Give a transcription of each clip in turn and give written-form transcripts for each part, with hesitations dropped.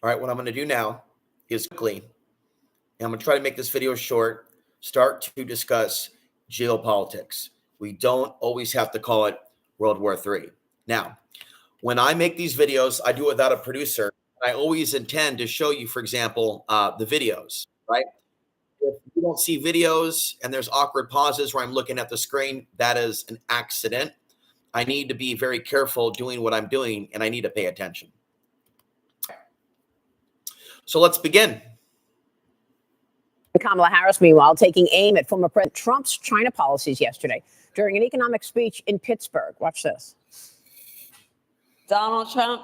All right, what I'm going to do now is quickly, and I'm going to try to make this video short, start to discuss geopolitics. We don't always have to call it World War III. Now, when I make these videos, I do it without a producer. I always intend to show you, for example, the videos, right? If you don't see videos and there's awkward pauses where I'm looking at the screen, that is an accident. I need to be very careful doing what I'm doing, and I need to pay attention. So let's begin. Kamala Harris, meanwhile, taking aim at former President Trump's China policies yesterday during an economic speech in Pittsburgh. Watch this. Donald Trump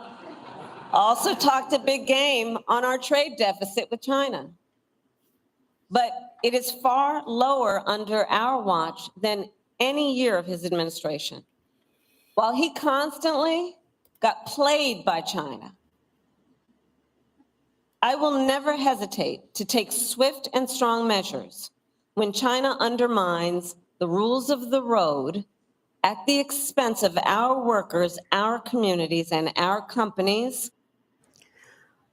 also talked a big game on our trade deficit with China. But it is far lower under our watch than any year of his administration. While he constantly got played by China, I will never hesitate to take swift and strong measures when China undermines the rules of the road at the expense of our workers, our communities, and our companies.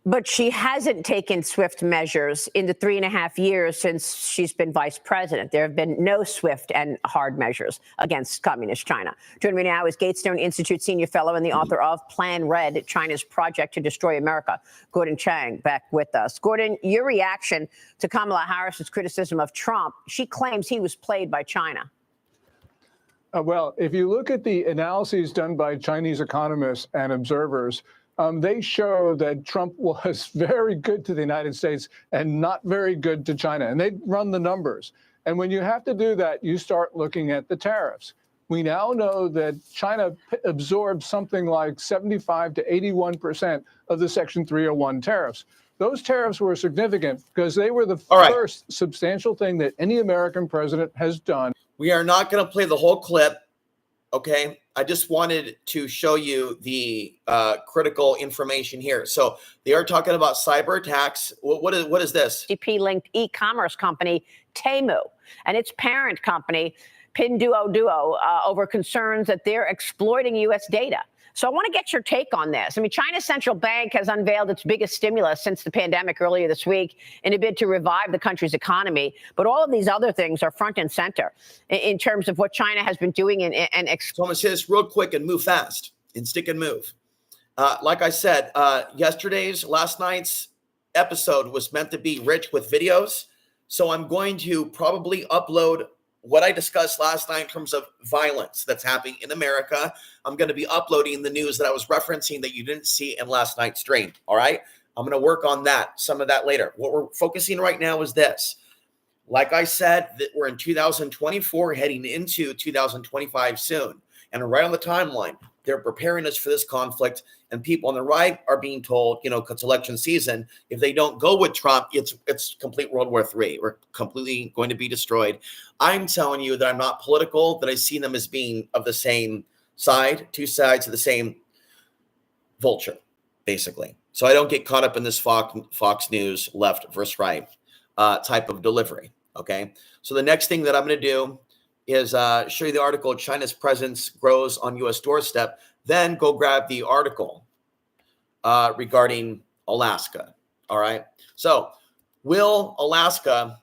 But she hasn't taken swift measures in the 3.5 years since she's been vice president. There have been no swift and hard measures against communist China. Joining me now is Gatestone Institute senior fellow and the author of Plan Red, China's Project to Destroy America, Gordon Chang, back with us. Gordon, your reaction to Kamala Harris's criticism of Trump, she claims he was played by China. Well, if you look at the analyses done by Chinese economists and observers, they show that Trump was very good to the United States and not very good to China. And they run the numbers. And when you have to do that, you start looking at the tariffs. We now know that China absorbed something like 75 to 81% of the Section 301 tariffs. Those tariffs were significant because they were the first substantial thing that any American president has done. We are not going to play the whole clip, okay? I just wanted to show you the critical information here. So they are talking about cyber attacks. What is this? GP-linked e-commerce company Temu and its parent company Pinduoduo over concerns that they're exploiting U.S. data. So I want to get your take on this. I mean, China's central bank has unveiled its biggest stimulus since the pandemic earlier this week in a bid to revive the country's economy. But all of these other things are front and center in terms of what China has been doing. So I'm going to say this real quick and move fast and stick and move. Like I said, last night's episode was meant to be rich with videos. So I'm going to probably upload what I discussed last night in terms of violence that's happening in America. I'm going to be uploading the news that I was referencing that you didn't see in last night's stream. All right. I'm going to work on that, some of that later. What we're focusing right now is this. Like I said, that we're in 2024 heading into 2025 soon. And right on the timeline, they're preparing us for this conflict. And people on the right are being told, it's election season. If they don't go with Trump, it's complete World War III. We're completely going to be destroyed. I'm telling you that I'm not political, that I see them as being of the same side, two sides of the same vulture, basically. So I don't get caught up in this Fox News left versus right type of delivery. Okay. So the next thing that I'm going to do is show you the article, China's presence grows on U.S. doorstep. Then go grab the article regarding Alaska. All right. So will Alaska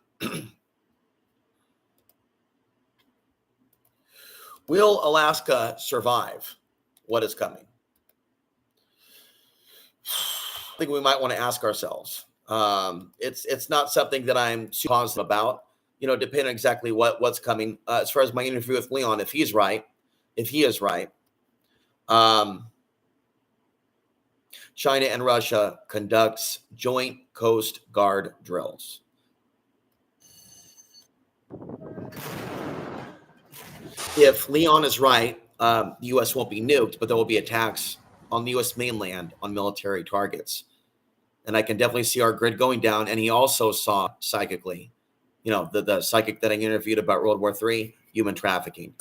survive what is coming? I think we might want to ask ourselves. It's not something that I'm super positive about, depending on exactly what's coming. As far as my interview with Leon, if he is right, China and Russia conducts joint Coast Guard drills. If Leon is right, the U.S. won't be nuked, but there will be attacks on the U.S. mainland on military targets. And I can definitely see our grid going down. And he also saw psychically, the psychic that I interviewed about World War III, human trafficking.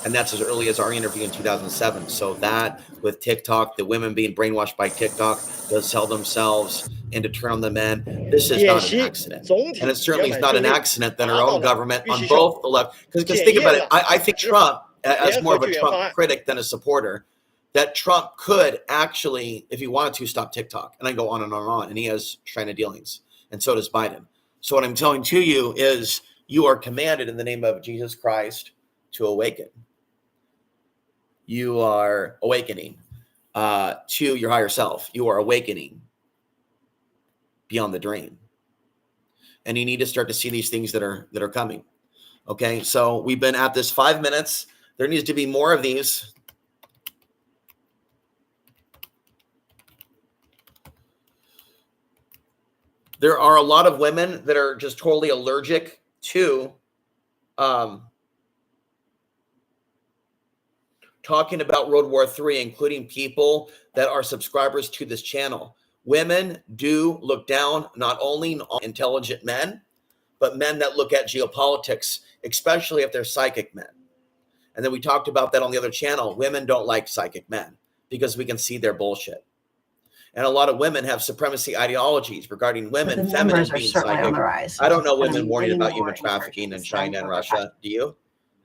And that's as early as our interview in 2007. So that with TikTok, the women being brainwashed by TikTok to sell themselves and to turn on the men, this is not an accident. And it certainly is not an accident that our own government on both the left, because think about it, I think Trump, as more of a Trump critic than a supporter, that Trump could actually, if he wanted to, stop TikTok. And I go on and on and on. And he has China dealings. And so does Biden. So what I'm telling to you is you are commanded in the name of Jesus Christ to awaken. You are awakening to your higher self. You are awakening beyond the dream. And you need to start to see these things that are coming. Okay, so we've been at this 5 minutes. There needs to be more of these. There are a lot of women that are just totally allergic to talking about World War III, including people that are subscribers to this channel. Women do look down not only on intelligent men, but men that look at geopolitics, especially if they're psychic men. And then we talked about that on the other channel. Women don't like psychic men because we can see their bullshit. And a lot of women have supremacy ideologies regarding women, feminine being psychic. I don't know women warning about human trafficking in China and Russia. Do you?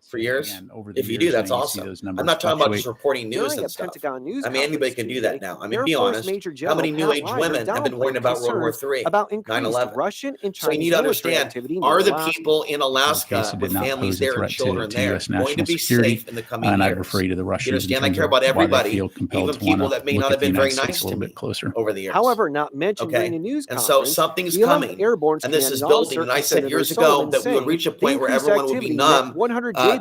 For years? If you do, that's awesome. I'm not talking about just reporting news and stuff. I mean, anybody can do that now. I mean, be honest. How many New Age women have been warning about World War III, 9/11? So you need to understand, are the people in Alaska with families there and children there going to be safe in the coming years? And I refer you to the Russians. You understand? I care about everybody, even people that may not have been very nice to me over the years. However, not mentioned during the news and conference. So something's coming, and this is building. And I said years ago that we would reach a point where everyone would be numb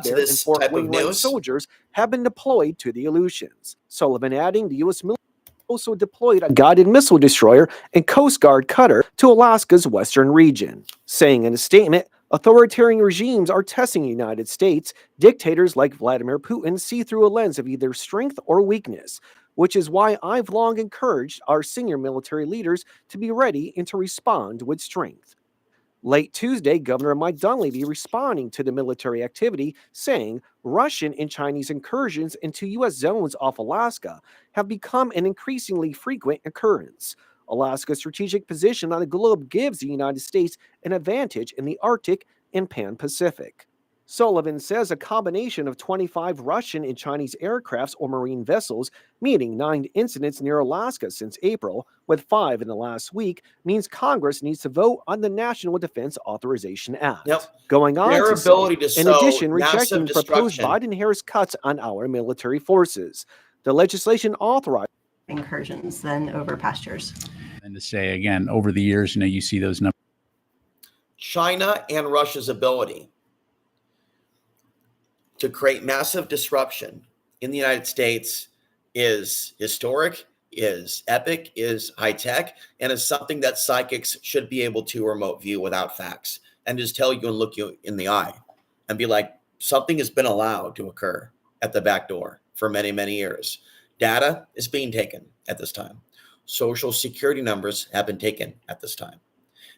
to this type of news. Soldiers have been deployed to the Aleutians. Sullivan adding the U.S. military also deployed a guided missile destroyer and Coast Guard cutter to Alaska's western region, saying in a statement, authoritarian regimes are testing the United States. Dictators like Vladimir Putin see through a lens of either strength or weakness, which is why I've long encouraged our senior military leaders to be ready and to respond with strength. Late Tuesday, Governor Mike Dunleavy responding to the military activity, saying Russian and Chinese incursions into U.S. zones off Alaska have become an increasingly frequent occurrence. Alaska's strategic position on the globe gives the United States an advantage in the Arctic and Pan-Pacific. Sullivan says a combination of 25 Russian and Chinese aircrafts or marine vessels, meaning 9 incidents near Alaska since April, with 5 in the last week, means Congress needs to vote on the National Defense Authorization Act. Going on Their to ability say, to in addition, rejecting proposed Biden-Harris cuts on our military forces. The legislation authorized incursions than over pastures. And to say, again, over the years, you see those numbers. China and Russia's ability to create massive disruption in the United States is historic, is epic, is high tech, and is something that psychics should be able to remote view without facts and just tell you and look you in the eye and be like, something has been allowed to occur at the back door for many, many years. Data is being taken at this time. Social security numbers have been taken at this time.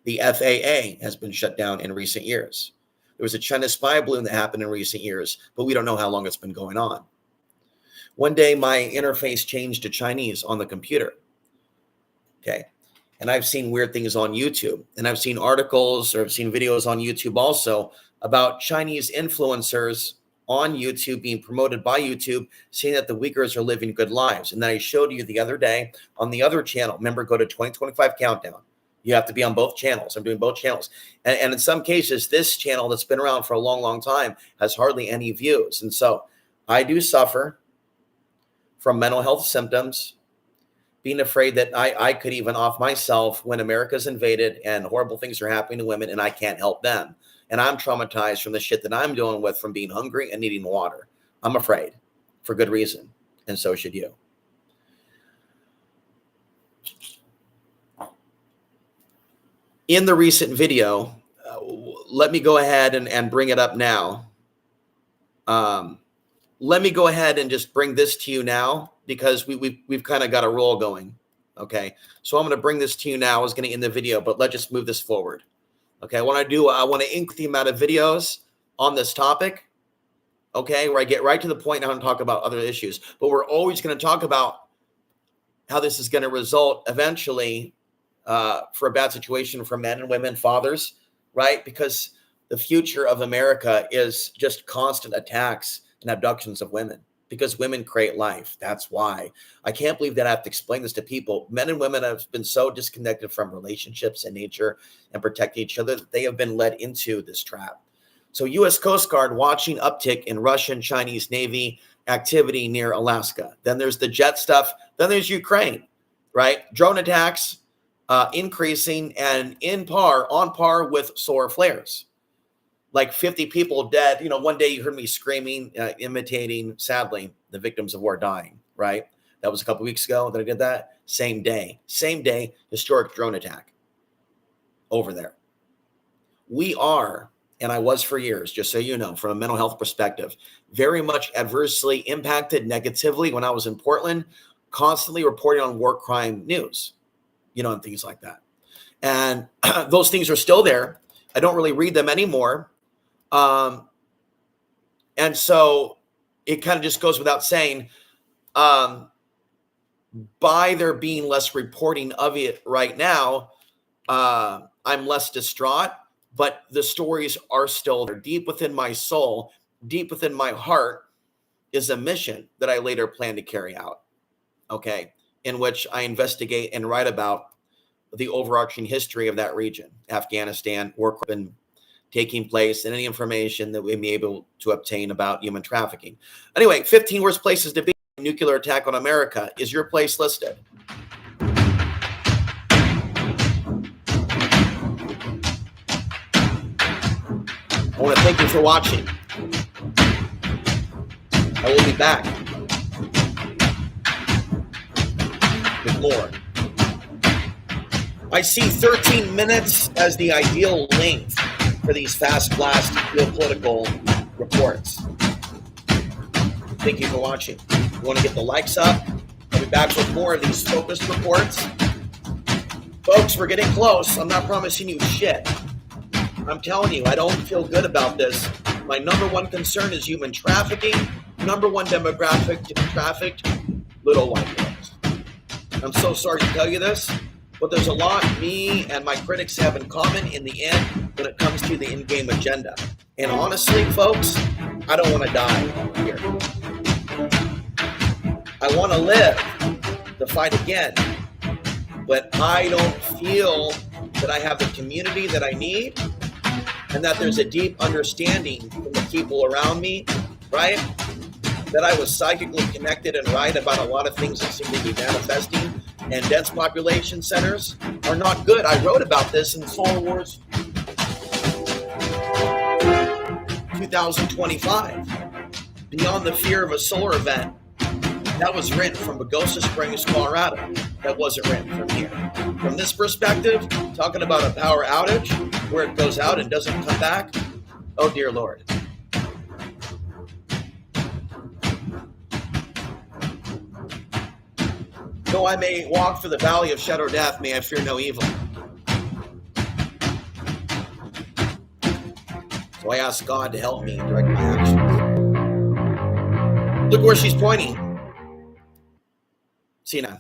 The FAA has been shut down in recent years. There was a China spy balloon that happened in recent years, but we don't know how long it's been going on. One day, my interface changed to Chinese on the computer. Okay. And I've seen weird things on YouTube, and I've seen articles or I've seen videos on YouTube also about Chinese influencers on YouTube being promoted by YouTube, saying that the Uyghurs are living good lives. And then I showed you the other day on the other channel. Remember, go to 2025 Countdown. You have to be on both channels. I'm doing both channels. And in some cases, this channel that's been around for a long, long time has hardly any views. And so I do suffer from mental health symptoms, being afraid that I could even off myself when America's invaded and horrible things are happening to women and I can't help them. And I'm traumatized from the shit that I'm dealing with from being hungry and needing water. I'm afraid for good reason. And so should you. In the recent video, let me go ahead and bring it up now. Let me go ahead and just bring this to you now because we've kind of got a roll going. Okay, so I'm going to bring this to you now. I was going to end the video, but let's just move this forward. Okay, I want to increase the amount of videos on this topic. Okay, where I get right to the point and I don't talk about other issues, but we're always going to talk about how this is going to result eventually for a bad situation for men and women, fathers, right? Because the future of America is just constant attacks and abductions of women. because women create life. That's why. I can't believe that I have to explain this to people. Men and women have been so disconnected from relationships and nature and protecting each other that they have been led into this trap. So U.S. Coast Guard watching uptick in Russian Chinese Navy activity near Alaska. Then there's the jet stuff. Then there's Ukraine, right? Drone attacks increasing and on par with solar flares. Like 50 people dead. You know, one day you heard me screaming, imitating, sadly, the victims of war dying, right? That was a couple weeks ago that I did that. Same day, historic drone attack over there. We are, and I was for years, just so you know, from a mental health perspective, very much adversely impacted negatively when I was in Portland, constantly reporting on war crime news, you know, and things like that. And those things are still there. I don't really read them anymore. And so it kind of just goes without saying, by there being less reporting of it right now, I'm less distraught, but the stories are still there. Deep within my soul, deep within my heart is a mission that I later plan to carry out, okay, in which I investigate and write about the overarching history of that region, Afghanistan, war crime taking place, and any information that we may be able to obtain about human trafficking. Anyway, 15 worst places to be. Nuclear attack on America. Is your place listed? I want to thank you for watching. I will be back with more. I see 13 minutes as the ideal length for these fast blast geopolitical reports. Thank you for watching. You want to get the likes up? I'll be back with more of these focused reports. Folks, we're getting close. I'm not promising you shit. I'm telling you, I don't feel good about this. My number one concern is human trafficking. Number one demographic to be trafficked, little white girls. I'm so sorry to tell you this, but there's a lot me and my critics have in common in the end when it comes to the in-game agenda. And honestly, folks, I don't want to die here. I want to live to fight again, but I don't feel that I have the community that I need and that there's a deep understanding from the people around me, right? That I was psychically connected and right about a lot of things that seem to be manifesting, and dense population centers are not good. I wrote about this in Solar Wars 2025, Beyond the Fear of a Solar Event. That was written from Pagosa Springs, Colorado. That wasn't written from here. From this perspective, talking about a power outage where it goes out and doesn't come back, oh dear Lord. Though I may walk through the valley of shadow death, may I fear no evil. So I ask God to help me direct my actions. Look where she's pointing. See you now.